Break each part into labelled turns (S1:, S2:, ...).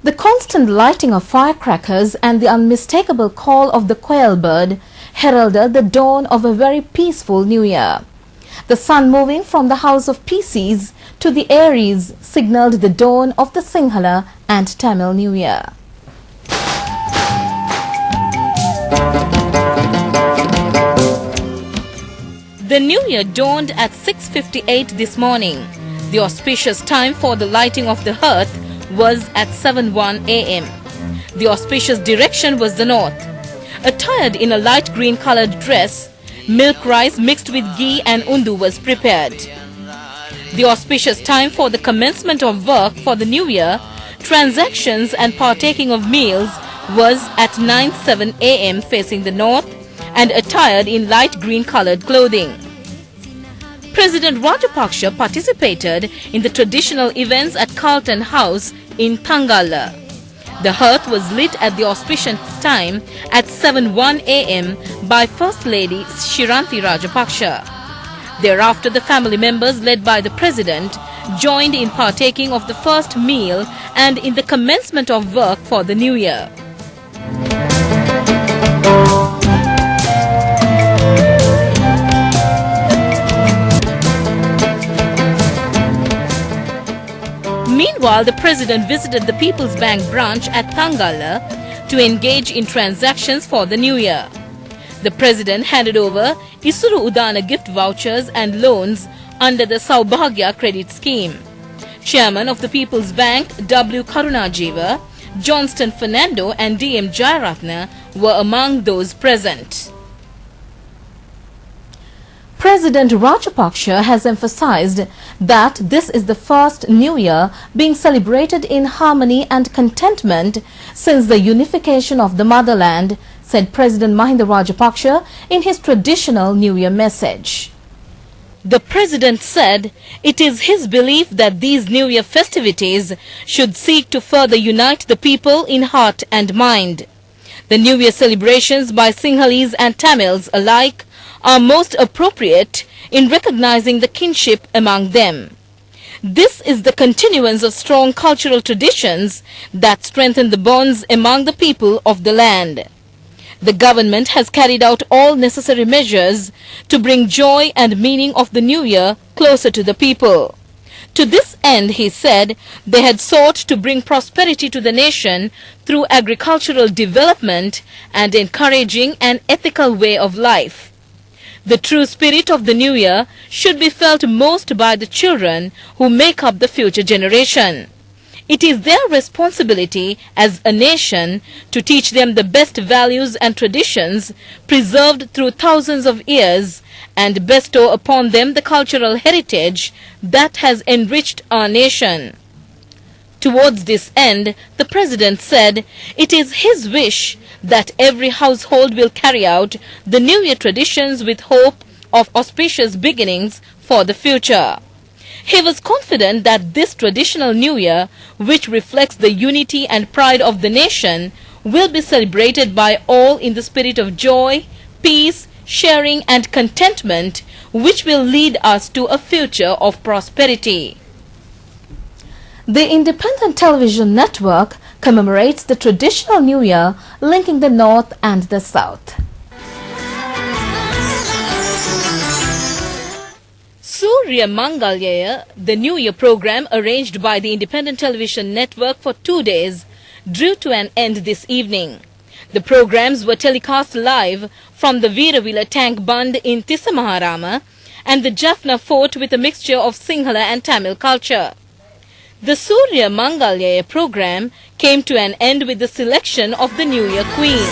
S1: The constant lighting of firecrackers and the unmistakable call of the quail bird heralded the dawn of a very peaceful new year. The sun moving from the house of Pisces to the Aries signaled the dawn of the Sinhala and Tamil New Year. The New Year dawned at 6:58 this morning. The auspicious time for the lighting of the hearth was at 7:01 a.m. The auspicious direction was the north. Attired in a light green colored dress, milk rice mixed with ghee and undu was prepared. The auspicious time for the commencement of work for the new year, transactions and partaking of meals was at 9:07 a.m. facing the north and attired in light green colored clothing. President Rajapaksa participated in the traditional events at Carlton House in Thangala. The hearth was lit at the auspicious time at 7:01 a.m. by First Lady Shiranti Rajapaksa. Thereafter, the family members led by the President joined in partaking of the first meal and in the commencement of work for the new year. Meanwhile, the President visited the People's Bank branch at Thangala to engage in transactions for the new year. The President handed over Isuru Udana gift vouchers and loans under the Saubhagya credit scheme. Chairman of the People's Bank, W. Karunajiva, Johnston Fernando and D.M. Jayaratna were among those present. President Rajapaksa has emphasized that this is the first New Year being celebrated in harmony and contentment since the unification of the motherland, said President Mahinda Rajapaksa in his traditional New Year message. The President said it is his belief that these New Year festivities should seek to further unite the people in heart and mind. The New Year celebrations by Sinhalese and Tamils alike are most appropriate in recognizing the kinship among them. This is the continuance of strong cultural traditions that strengthen the bonds among the people of the land. The government has carried out all necessary measures to bring joy and meaning of the new year closer to the people. To this end, he said, they had sought to bring prosperity to the nation through agricultural development and encouraging an ethical way of life. The true spirit of the new year should be felt most by the children who make up the future generation. It is their responsibility as a nation to teach them the best values and traditions preserved through thousands of years and bestow upon them the cultural heritage that has enriched our nation. Towards this end, the President said it is his wish that every household will carry out the New Year traditions with hope of auspicious beginnings for the future. He was confident that this traditional New Year, which reflects the unity and pride of the nation, will be celebrated by all in the spirit of joy, peace, sharing and contentment, which will lead us to a future of prosperity. The Independent Television Network commemorates the traditional New Year linking the North and the South. Surya Mangalyaya, the New Year program arranged by the Independent Television Network for 2 days, drew to an end this evening. The programs were telecast live from the Veeravila Tank Bund in Tissamaharama and the Jaffna Fort with a mixture of Sinhala and Tamil culture. The Surya Mangalyaya program came to an end with the selection of the New Year Queen.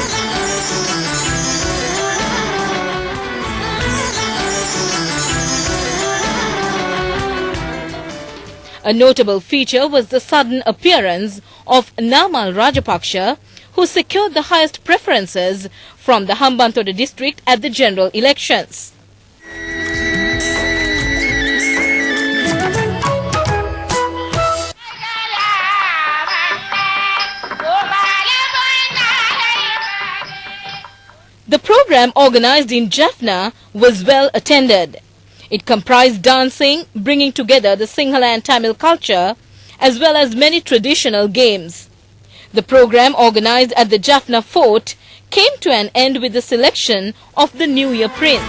S1: A notable feature was the sudden appearance of Namal Rajapaksa, who secured the highest preferences from the Hambantota district at the general elections. The program organized in Jaffna was well attended. It comprised dancing, bringing together the Sinhala and Tamil culture, as well as many traditional games. The program, organized at the Jaffna Fort, came to an end with the selection of the New Year Prince.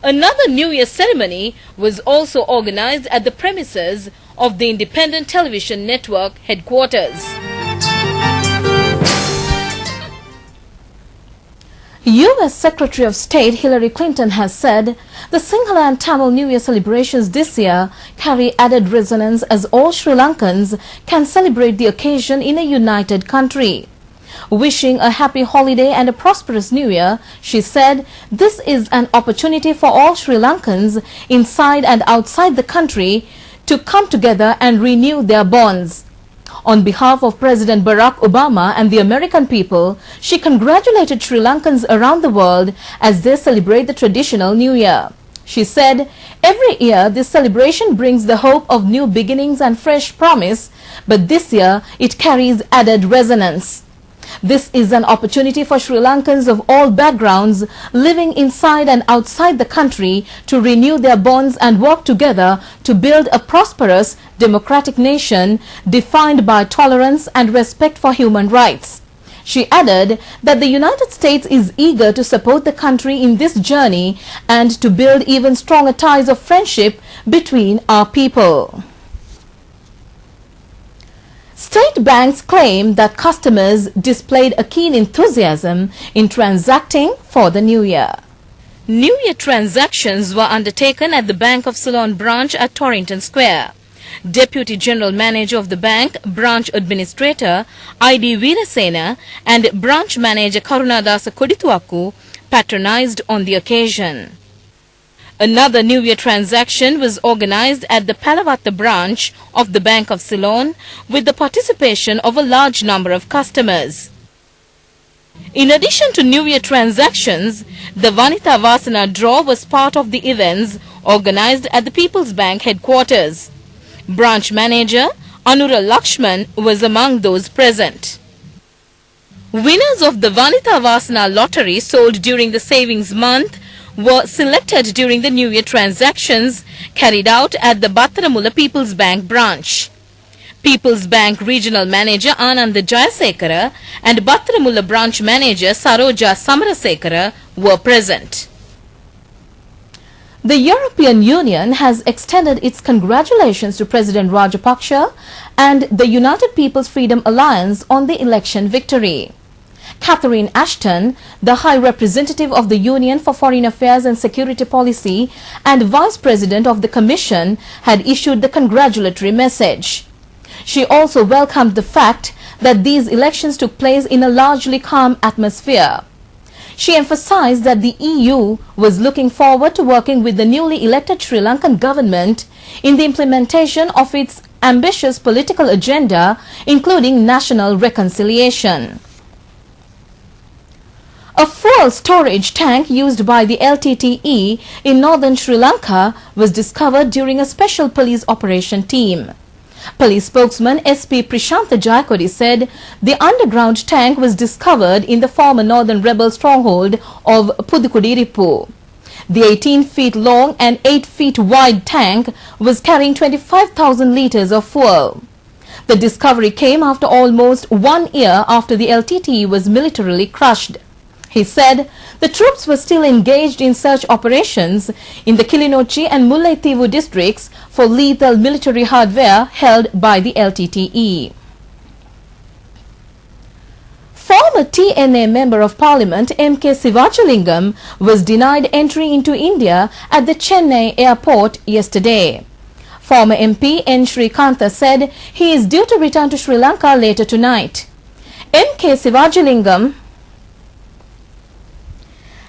S1: Another New Year ceremony was also organized at the premises of the Independent Television Network headquarters. U.S. Secretary of State Hillary Clinton has said the Sinhala and Tamil New Year celebrations this year carry added resonance as all Sri Lankans can celebrate the occasion in a united country. Wishing a happy holiday and a prosperous New Year, she said this is an opportunity for all Sri Lankans inside and outside the country to come together and renew their bonds. On behalf of President Barack Obama and the American people, she congratulated Sri Lankans around the world as they celebrate the traditional New Year. She said, every year this celebration brings the hope of new beginnings and fresh promise, but this year it carries added resonance. This is an opportunity for Sri Lankans of all backgrounds living inside and outside the country to renew their bonds and work together to build a prosperous, democratic nation defined by tolerance and respect for human rights. She added that the United States is eager to support the country in this journey and to build even stronger ties of friendship between our people. State banks claim that customers displayed a keen enthusiasm in transacting for the New Year. New Year transactions were undertaken at the Bank of Ceylon branch at Torrington Square. Deputy General Manager of the bank, Branch Administrator I.D. Veerasena and Branch Manager Karunadasa Kodituaku patronized on the occasion. Another New Year transaction was organized at the Palavatta branch of the Bank of Ceylon with the participation of a large number of customers. In addition to New Year transactions, the Vanitha Vasana draw was part of the events organized at the People's Bank headquarters. Branch Manager Anura Lakshman was among those present. Winners of the Vanitha Vasana lottery sold during the savings month were selected during the New Year transactions carried out at the Battaramula People's Bank branch. People's Bank Regional Manager Ananda Jayasekara and Battaramula Branch Manager Saroja Samarasekara were present. The European Union has extended its congratulations to President Rajapaksa and the United People's Freedom Alliance on the election victory. Catherine Ashton, the High Representative of the Union for Foreign Affairs and Security Policy and Vice President of the Commission, had issued the congratulatory message. She also welcomed the fact that these elections took place in a largely calm atmosphere. She emphasized that the EU was looking forward to working with the newly elected Sri Lankan government in the implementation of its ambitious political agenda, including national reconciliation. A fuel storage tank used by the LTTE in northern Sri Lanka was discovered during a special police operation team. Police spokesman SP Prashantha Jayakodi said the underground tank was discovered in the former northern rebel stronghold of Pudukudiripu. The 18 feet long and 8 feet wide tank was carrying 25,000 litres of fuel. The discovery came after almost 1 year after the LTTE was militarily crushed. He said the troops were still engaged in search operations in the Kilinochchi and Mullaitivu districts for lethal military hardware held by the LTTE. Former TNA Member of Parliament M.K. Sivajalingam was denied entry into India at the Chennai airport yesterday. Former MP N. Srikantha said he is due to return to Sri Lanka later tonight. M.K. Sivajalingam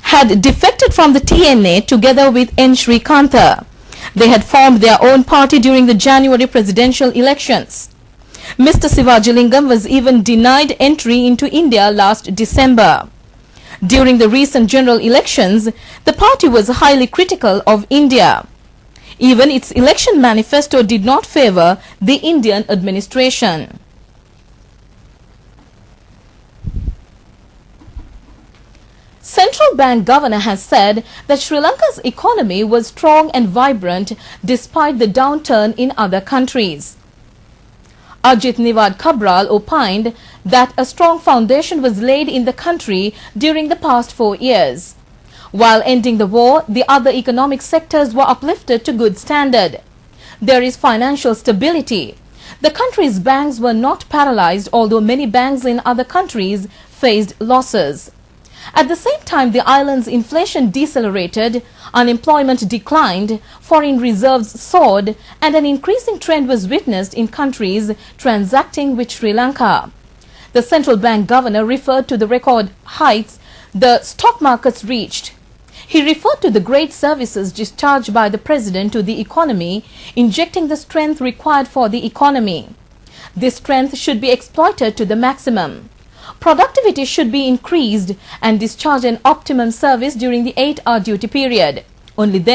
S1: had defected from the TNA together with N. Srikantha. They had formed their own party during the January presidential elections. Mr. Sivajalingam was even denied entry into India last December. During the recent general elections, the party was highly critical of India. Even its election manifesto did not favor the Indian administration. Central Bank governor has said that Sri Lanka's economy was strong and vibrant despite the downturn in other countries. Ajit Niwad Cabral opined that a strong foundation was laid in the country during the past 4 years. While ending the war, the other economic sectors were uplifted to good standard. There is financial stability. The country's banks were not paralyzed, although many banks in other countries faced losses. At the same time, the island's inflation decelerated, unemployment declined, foreign reserves soared, and an increasing trend was witnessed in countries transacting with Sri Lanka. The central bank governor referred to the record heights the stock markets reached. He referred to the great services discharged by the president to the economy, injecting the strength required for the economy. This strength should be exploited to the maximum. Productivity should be increased and discharge an optimum service during the 8-hour duty period. Only then